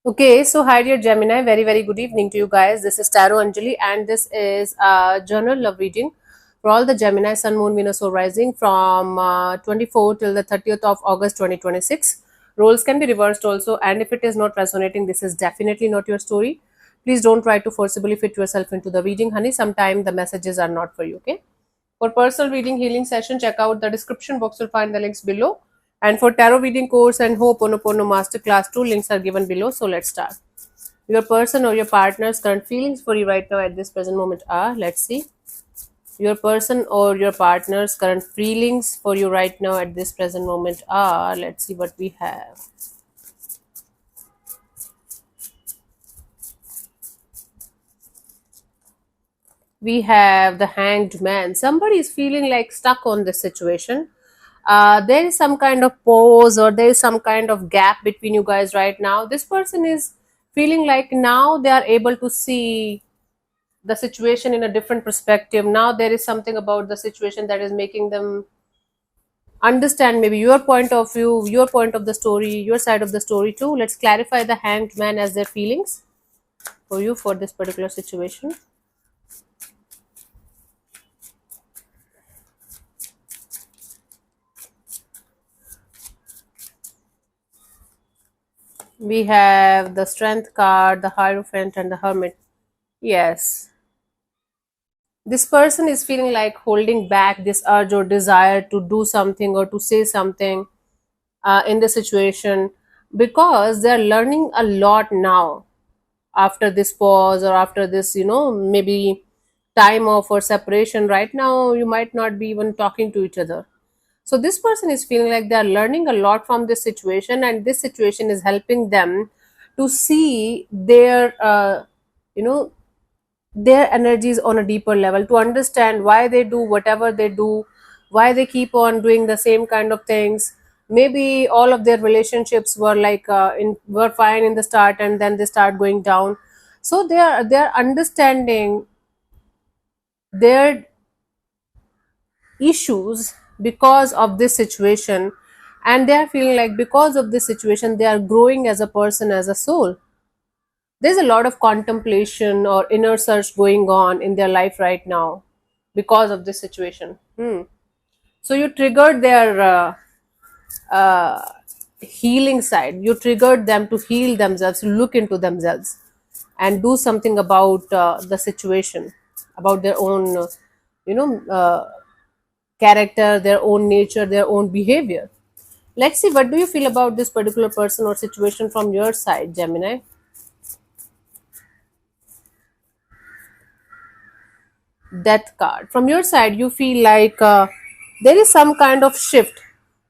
Okay, so hi dear Gemini, very very good evening to you guys. This is Tarot Anjali, and this is a general love reading for all the Gemini, Sun, Moon, Venus, or Rising from 24 till the 30th of August 2026. Roles can be reversed also, and if it is not resonating, this is definitely not your story. Please don't try to forcibly fit yourself into the reading, honey. Sometimes the messages are not for you. Okay. For personal reading healing session, check out the description box. You'll find the links below. And for tarot reading course and Ho'oponopono masterclass, two links are given below. So let's start. Your person or your partner's current feelings for you right now at this present moment are, let's see. Your person or your partner's current feelings for you right now at this present moment are, let's see what we have. We have the Hanged Man. Somebody is feeling like stuck on this situation. There is some kind of pause or there is some kind of gap between you guys right now. This person is feeling like now they are able to see the situation in a different perspective. Now there is something about the situation that is making them understand maybe your point of view, your point of the story, your side of the story too. Let's clarify the Hanged Man as their feelings for you for this particular situation. We have the Strength card, the Hierophant, and the Hermit. Yes. This person is feeling like holding back this urge or desire to do something or to say something in the situation because they're learning a lot now after this pause or after this, maybe time off or separation. Right now, you might not be even talking to each other. So this person is feeling like they're learning a lot from this situation, and this situation is helping them to see you know, their energies on a deeper level, to understand why they do whatever they do, why they keep on doing the same kind of things. Maybe all of their relationships were like were fine in the start and then they start going down. So they're understanding their issues because of this situation, and they are feeling like because of this situation they are growing as a person, as a soul. There's a lot of contemplation or inner search going on in their life right now because of this situation. So you triggered their uh, healing side. You triggered them to heal themselves, to look into themselves and do something about the situation, about their own you know uh, character, their own nature, their own behavior. Let's see, what do you feel about this particular person or situation from your side, Gemini? Death card. From your side, you feel like there is some kind of shift.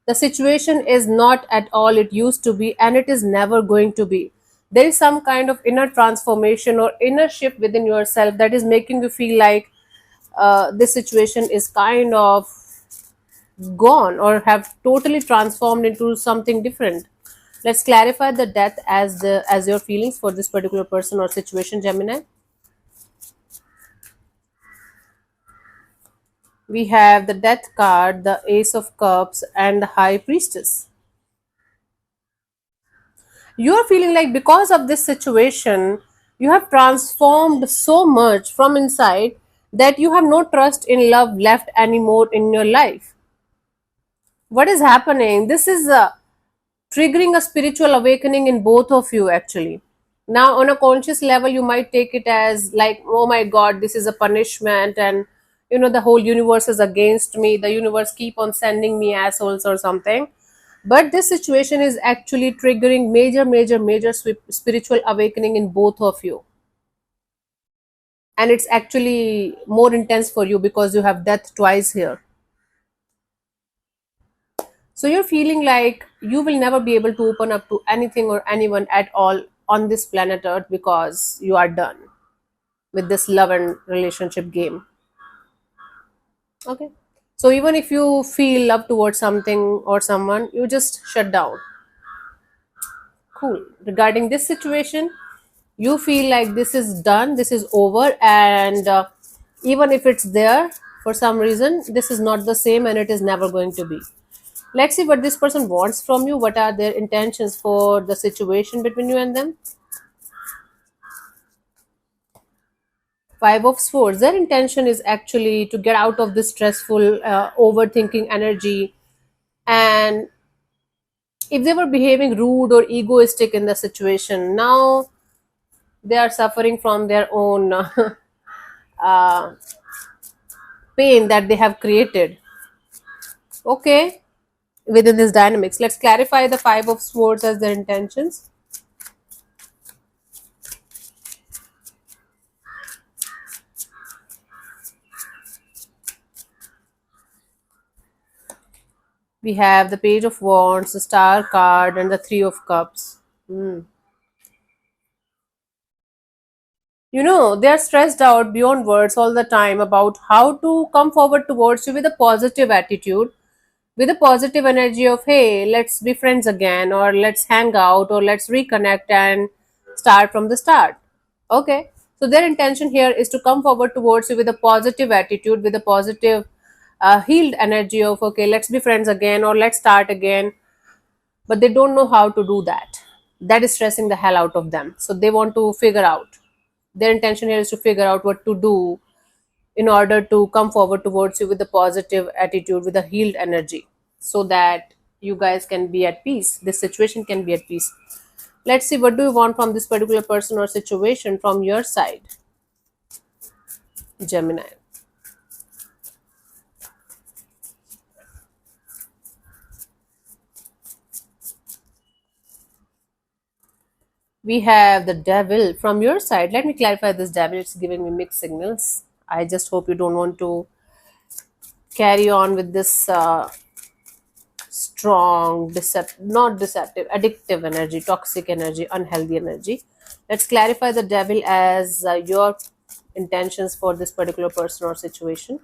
The situation is not at all it used to be, and it is never going to be. There is some kind of inner transformation or inner shift within yourself that is making you feel like this situation is kind of gone or have totally transformed into something different. Let's clarify the death as your feelings for this particular person or situation, Gemini. We have the Death card, the Ace of Cups, and the High Priestess. You are feeling like because of this situation, you have transformed so much from inside that you have no trust in love left anymore in your life. What is happening? This is triggering a spiritual awakening in both of you, actually. Now, on a conscious level, you might take it as like, oh my God, this is a punishment, and the whole universe is against me. The universe keep on sending me assholes or something. But this situation is actually triggering major spiritual awakening in both of you, and it's actually more intense for you because you have death twice here. So you're feeling like you will never be able to open up to anything or anyone at all on this planet Earth because you are done with this love and relationship game. Okay. So even if you feel love towards something or someone, you just shut down. Cool. Regarding this situation, you feel like this is done, this is over, and even if it's there for some reason, this is not the same and it is never going to be. Let's see what this person wants from you. What are their intentions for the situation between you and them? Five of Swords, their intention is actually to get out of this stressful, overthinking energy. And if they were behaving rude or egoistic in the situation, now they are suffering from their own uh, pain that they have created. Okay, within this dynamics, let's clarify the Five of Swords as their intentions. We have the Page of Wands, the Star card, and the Three of Cups. Hmm. You know, they are stressed out beyond words all the time about how to come forward towards you with a positive attitude, with a positive energy of, hey, let's be friends again, or let's hang out, or let's reconnect and start from the start. Okay. So their intention here is to come forward towards you with a positive attitude, with a positive, healed energy of, okay, let's be friends again, or let's start again. But they don't know how to do that. That is stressing the hell out of them. So they want to figure out. Their intention here is to figure out what to do in order to come forward towards you with a positive attitude, with a healed energy, so that you guys can be at peace. This situation can be at peace. Let's see, what do you want from this particular person or situation from your side, Gemini? We have the Devil from your side. Let me clarify this Devil. It's giving me mixed signals. I just hope you don't want to carry on with this strong, not deceptive, addictive energy, toxic energy, unhealthy energy. Let's clarify the Devil as your intentions for this particular person or situation.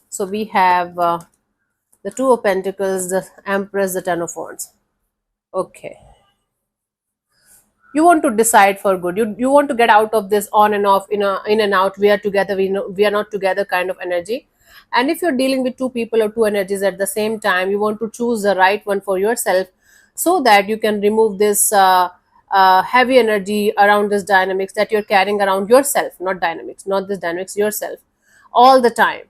So we have the Two of Pentacles, the Empress, the Ten of Wands. Okay. You want to decide for good. You want to get out of this on and off, in and out, we are together, we are not together kind of energy. And if you're dealing with two people or two energies at the same time, you want to choose the right one for yourself, so that you can remove this heavy energy around this dynamics that you're carrying around yourself, not dynamics, not this dynamics, yourself, all the time.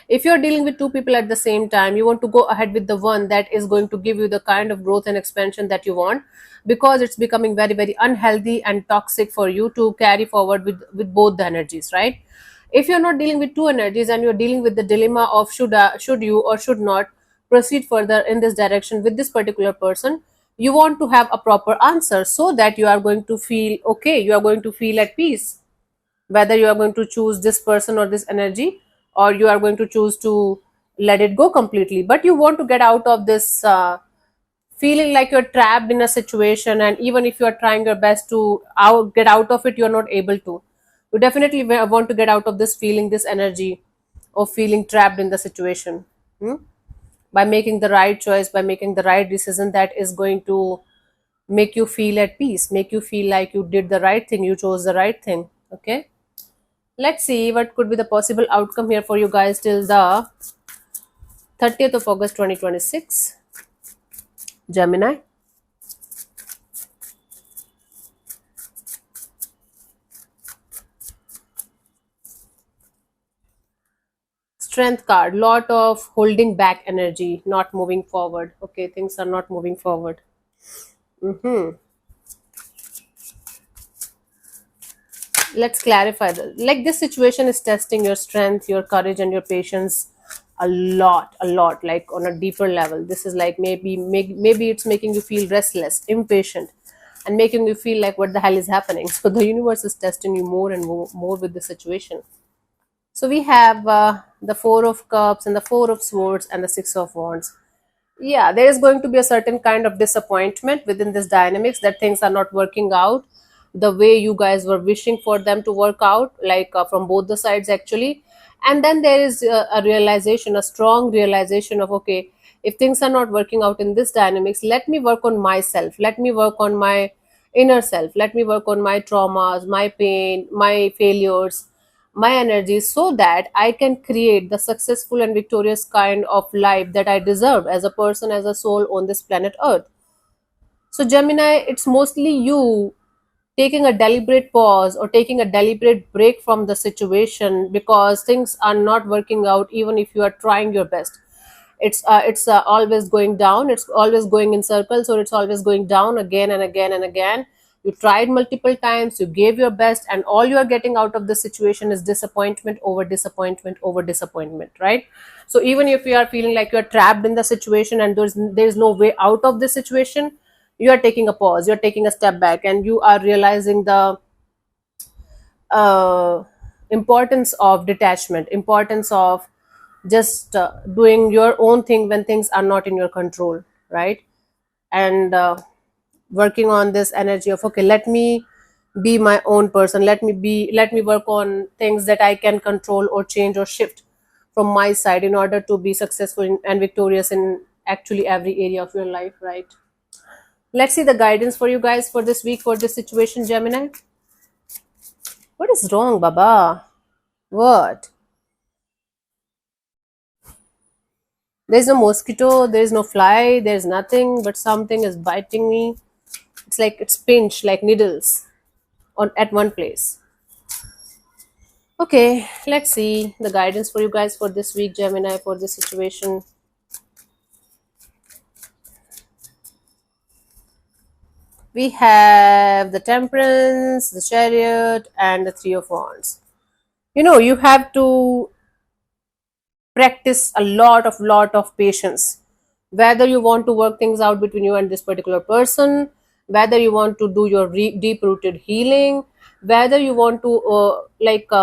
If you're dealing with two people at the same time, you want to go ahead with the one that is going to give you the kind of growth and expansion that you want, because it's becoming very, very unhealthy and toxic for you to carry forward with both the energies, right? If you're not dealing with two energies and you're dealing with the dilemma of should you or should not proceed further in this direction with this particular person, you want to have a proper answer, so that you are going to feel okay, you are going to feel at peace, whether you are going to choose this person or this energy, or you are going to choose to let it go completely. But you want to get out of this feeling like you're trapped in a situation, and even if you are trying your best to get out of it, you're not able to. You definitely want to get out of this feeling, this energy of feeling trapped in the situation. Hmm? By making the right choice, by making the right decision that is going to make you feel at peace, make you feel like you did the right thing, you chose the right thing. Okay. Let's see what could be the possible outcome here for you guys till the 30th of August 2026. Gemini. Strength card. Lot of holding back energy, not moving forward. Okay, things are not moving forward. Hmm. Let's clarify that. Like, this situation is testing your strength, your courage, and your patience a lot, like on a deeper level. This is like maybe it's making you feel restless, impatient, and making you feel like what the hell is happening. So the universe is testing you more and more with the situation. So we have the Four of Cups and the Four of Swords and the Six of Wands. Yeah, there is going to be a certain kind of disappointment within this dynamics, that things are not working out the way you guys were wishing for them to work out, like from both the sides actually. And then there is a realization, a strong realization of, okay, if things are not working out in this dynamics, let me work on myself, let me work on my inner self, let me work on my traumas, my pain, my failures, my energy, so that I can create the successful and victorious kind of life that I deserve as a person, as a soul on this planet Earth. So, Gemini, it's mostly you taking a deliberate pause or taking a deliberate break from the situation because things are not working out even if you are trying your best. It's always going down, it's always going in circles, or it's always going down again and again and again. You tried multiple times, you gave your best, and all you are getting out of the situation is disappointment over disappointment over disappointment, right? So even if you are feeling like you are trapped in the situation and there's no way out of this situation, you are taking a pause, you're taking a step back, and you are realizing the uh, importance of detachment, importance of just doing your own thing when things are not in your control, right? And working on this energy of, okay, let me be my own person, let me work on things that I can control or change or shift from my side in order to be successful and victorious in actually every area of your life, right? Let's see the guidance for you guys for this week for this situation, Gemini. What is wrong, Baba? What? There's no mosquito, there's no fly, there's nothing, but something is biting me. It's like it's pinched like needles on at one place. Okay, let's see the guidance for you guys for this week, Gemini, for this situation. We have the Temperance, the Chariot, and the Three of Wands. You know, you have to practice a lot of patience, whether you want to work things out between you and this particular person, whether you want to do your deep rooted healing, whether you want to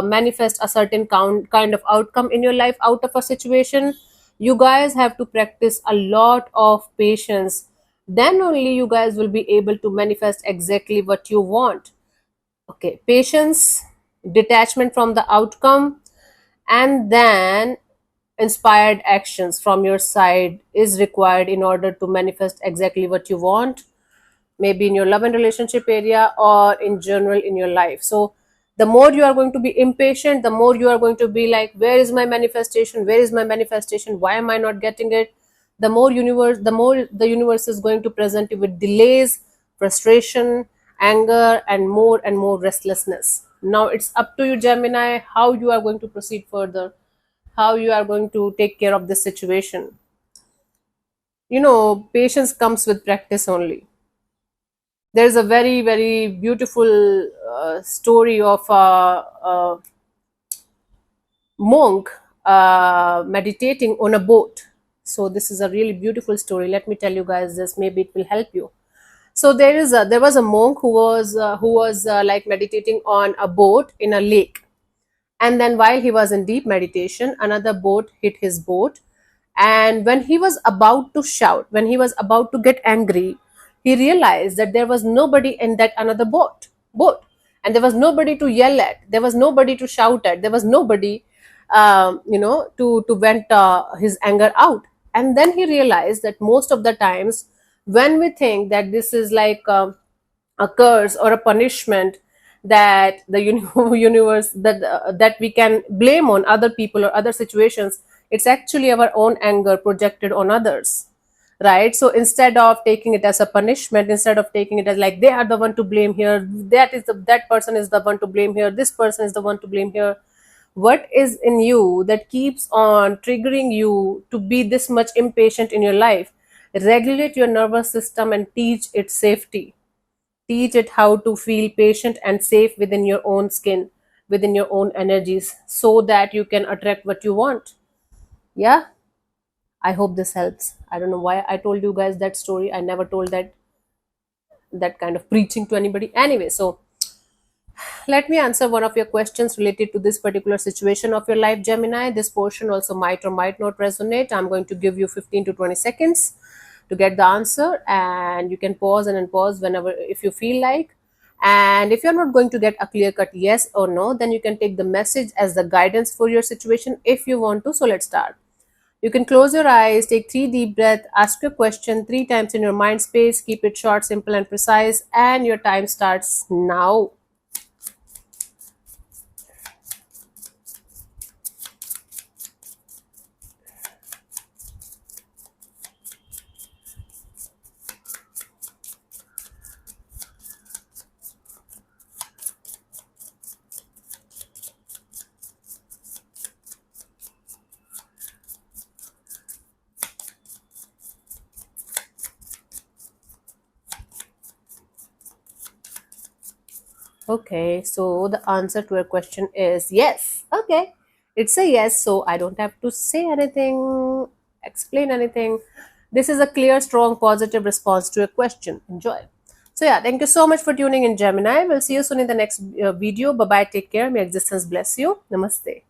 manifest a certain kind of outcome in your life out of a situation. You guys have to practice a lot of patience, then only you guys will be able to manifest exactly what you want. Okay, patience, detachment from the outcome, and then inspired actions from your side is required in order to manifest exactly what you want, maybe in your love and relationship area or in general in your life. So the more you are going to be impatient, the more you are going to be like, where is my manifestation, where is my manifestation, why am I not getting it? The more the universe is going to present you with delays, frustration, anger, and more restlessness. Now it's up to you, Gemini, how you are going to proceed further, how you are going to take care of this situation. You know, patience comes with practice only. There's a very beautiful story of a monk meditating on a boat. So this is a really beautiful story. Let me tell you guys this, maybe it will help you. So there was a monk who was like meditating on a boat in a lake. And then while he was in deep meditation, another boat hit his boat. And when he was about to shout, when he was about to get angry, he realized that there was nobody in that another boat. And there was nobody to yell at. There was nobody to shout at. There was nobody, to vent his anger out. And then he realized that most of the times when we think that this is like a curse or a punishment, that the universe that we can blame on other people or other situations, it's actually our own anger projected on others, right? So instead of taking it as a punishment, instead of taking it as like they are the one to blame here, that person is the one to blame here, this person is the one to blame here, what is in you that keeps on triggering you to be this much impatient in your life? Regulate your nervous system and teach it safety. Teach it how to feel patient and safe within your own skin, within your own energies, so that you can attract what you want. Yeah, I hope this helps. I don't know why I told you guys that story. I never told that kind of preaching to anybody. Anyway, so let me answer one of your questions related to this particular situation of your life, Gemini. This portion also might or might not resonate. I'm going to give you 15 to 20 seconds to get the answer, and you can pause and unpause whenever if you feel like. And if you're not going to get a clear cut yes or no, then you can take the message as the guidance for your situation if you want to. So let's start. You can close your eyes, take 3 deep breaths, ask your question 3 times in your mind space, keep it short, simple, and precise, and your time starts now. Okay, so the answer to your question is yes. Okay, it's a yes, so I don't have to say anything, explain anything. This is a clear, strong, positive response to a question. Enjoy. So, yeah, thank you so much for tuning in, Gemini. We'll see you soon in the next video. Bye bye, take care. May existence bless you. Namaste.